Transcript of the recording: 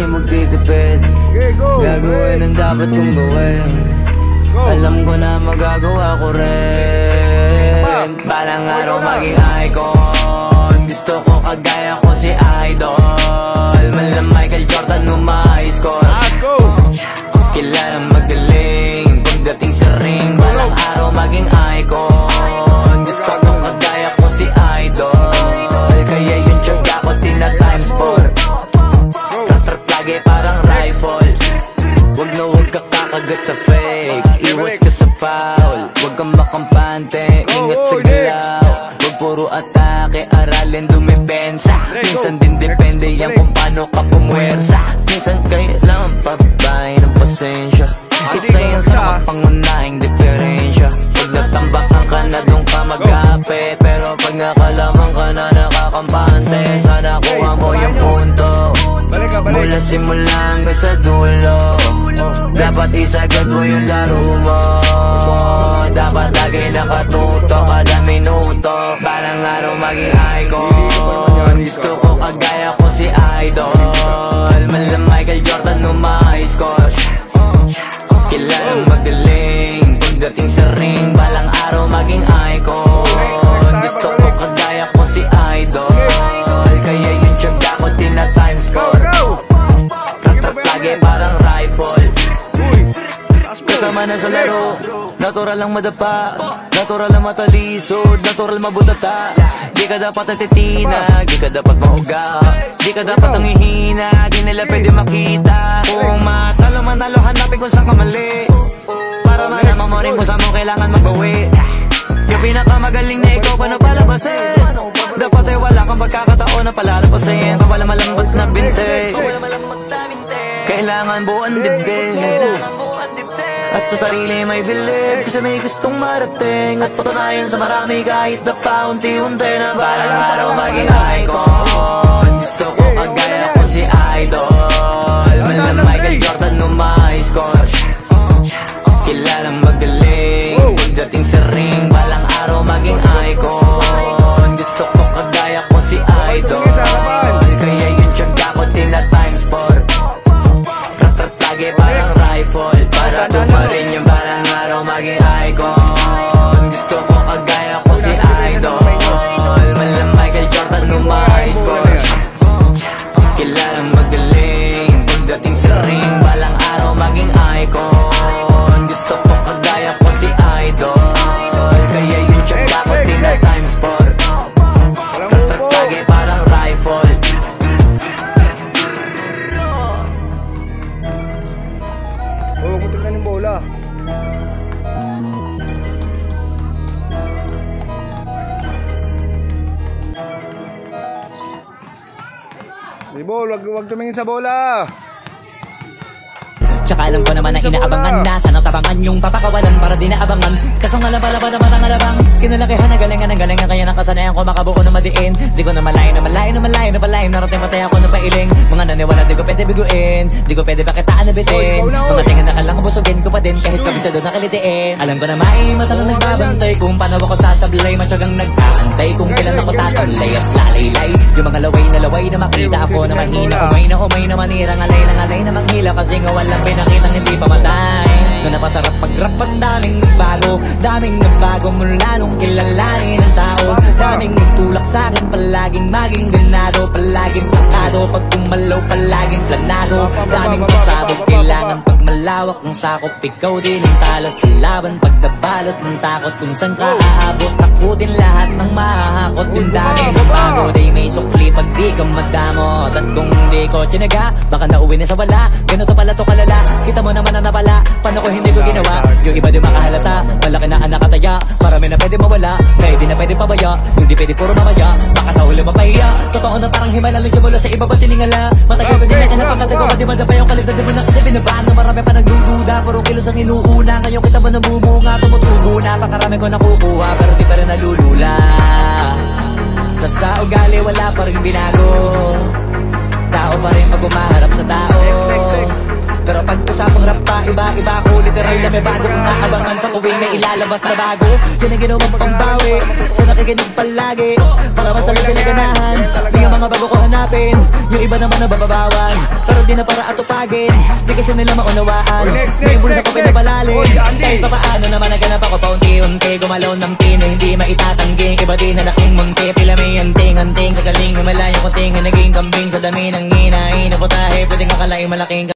magtitipid. Gagawin ang dapat kong gawin. Alam ko na magagawa ko rin. Balang araw maging icon. Gusto ko kagaya ko si Idol. Mala Michael Jordan score. Kilalang magaling pagdating sa ring. Balang araw maging icon. Gusto ko kagaya ko si Idol. Kaya yung tiyaga ko tina-times 4. Rat-rat lagi parang rifle. Wag na wag ka kakagat sa fake. Iwas ka sa foul. Wag kang makampante. Ingat sa galaw. Wag puro atake. Aralin dumipensa. Minsan din depende yan kung paano ka pumwersa. Minsan kailangan pabay ng pasensya. Isa yan sa mapangunahing diferensya. Pag natambakan ka na doon ka mag-apit. Pero pag nakalaman ka na nakakampante, sana kuha mo yung punto. Mula simula hanggang sa dulo. Dapat isagad mo yung laro mo. Dapat lagi nakatuto kada minuto. Balang araw maging icon. Gusto ko kagaya ko si Idol. Mala Michael Jordan score. Kilalang magaling pagdating sa ring. Balang araw maging icon. Gusto ko kagaya ko si Idol. Kaya yung tiyaga ko tina-times 4. Rat-rat lagi parang rifle. Kasama na sa laro. Natural lang madapa. Natural lang matalisod. Natural mabutata. Di ka dapat natitina. Di ka dapat mauga. Di ka dapat nangihina. Di nila pwede makita. Kung matalo manalo hanapin kung saan ka mali. Para malaman mo rin kung saan mo kailangan magbawi. Yung pinakamagaling na ikaw paano palabasin. Dapat ay wala kang pagkakataon na palalabasin. Pawala malambot na binte. Kailangan buuan dibdib. At sa sarili may bilib. Kasi may gustong marating. At patunayan sa marami kahit na paunti-unti. Na balang araw maging icon. Gusto ko kagaya ko si Idol. Mala Michael Jordan score. Kilalang magaling pagdating sa ring. Balang araw maging icon. Gusto ko kagaya ko si Idol. Kaya yung tiyaga ko tina-times 4. Rat-rat lagi parang rifle. Para tumarin yung balang araw maging icon. Gusto ko kagaya ko si Idol. Mala Michael Jordan score. Kilalang magaling pagdating sa ring. Balang araw maging icon. Gusto ko kagaya ko si Idol. Kaya yung tiyaga ko tina-times 4. Rat-rat lagi parang rifle. Huwag mo tignan yung bola. Ball, wag tumingin sa bola. Tsaka alam ko naman na inaabangan na. Sana tabangan yung papakawalan para di naabangan. Kaso nga lang pala pa naman ang alabang. Kinalakihan na galingan ng galingan. Kaya nakasanayan ko makabuo na madiin. Di ko na malayo na malayo na malayo na palayo. Narating matay ako na pailing. Mga naniwala di ko pwede biguin. Di ko pwede pakitaan na bitin. Mga tingin na kalang busugin ko pa din. Kahit kabisado nakalitiin. Alam ko na may mata na nagbabantay. Kung paano ako sasablay. Matyagang nag-aantay. Kung kailan ako tatalay at lalaylay. Yung mga laway na makita ako na mahina. Umay na manira. Ngalay na manghila. Kasi nga walang nakitang hindi pa matay. Na napasarap pag-rap ang daming nagbago. Daming nagbago mula nung kilalanin ang tao. Daming nagtulak sa'kin palaging maging ganado. Palaging pakado pag kumalaw palaging planado. Daming pasabog kailangan pag malawak ang sakop. Ikaw din ang talo sa laban pag nabalot ng takot. Kung saan ka aabot ako din lahat ng mahahakot. Yung dami ng bago day may sukli pag di ka madamot. At kung di ko tsinaga baka nauwi na sa wala. Ganito pala to kalala. Kita mo naman na napala. Paano ko hindi ko ginawa? Yung iba di makahalata. Malaki na ang nakataya. Marami na pwede mawala. Kaya di na pwede pabaya. Yung di pwede puro mamaya. Baka sa huli mapahiya. Totoo na parang himala. Lagyan mula sa iba ba tiningala. Matagal ko din na kanapang katagawa. Di madapa yung kalidad. Di mo nakatabi na baan na marami pa nagdududa. Puro kilos ang inuuna. Ngayon kita mo namumunga. Tumutubo na. Pakarami ko nakukuha. Pero di pa rin nalulula. Tas sa ugali wala pa rin binago. Tao pa rin pag umaharap sa tao. Pero pag usapang rap pa, iba-iba ko. Literal na may bago kong naabangan sa tuwing may ilalabas na bago. Yan ang ginawang pambawi sa nakikinig palagi. Para mas talaga sila ganahan. Di ang mga bago ko hanap. yakapin. Yung iba naman nabababawan, pero di na para atupagin. Di kasi nila maunawaan, may bulsa ko pinapalalim. Kahit pa paano naman naganap ako paunti-unti. Gumalaw ng pino, hindi maitatanggi. Iba din na laking munti, pila may anting-anting. Sa galing na malayo kunting, naging kambing. Sa dami ng hinahin na putahe, pwedeng akalain malaking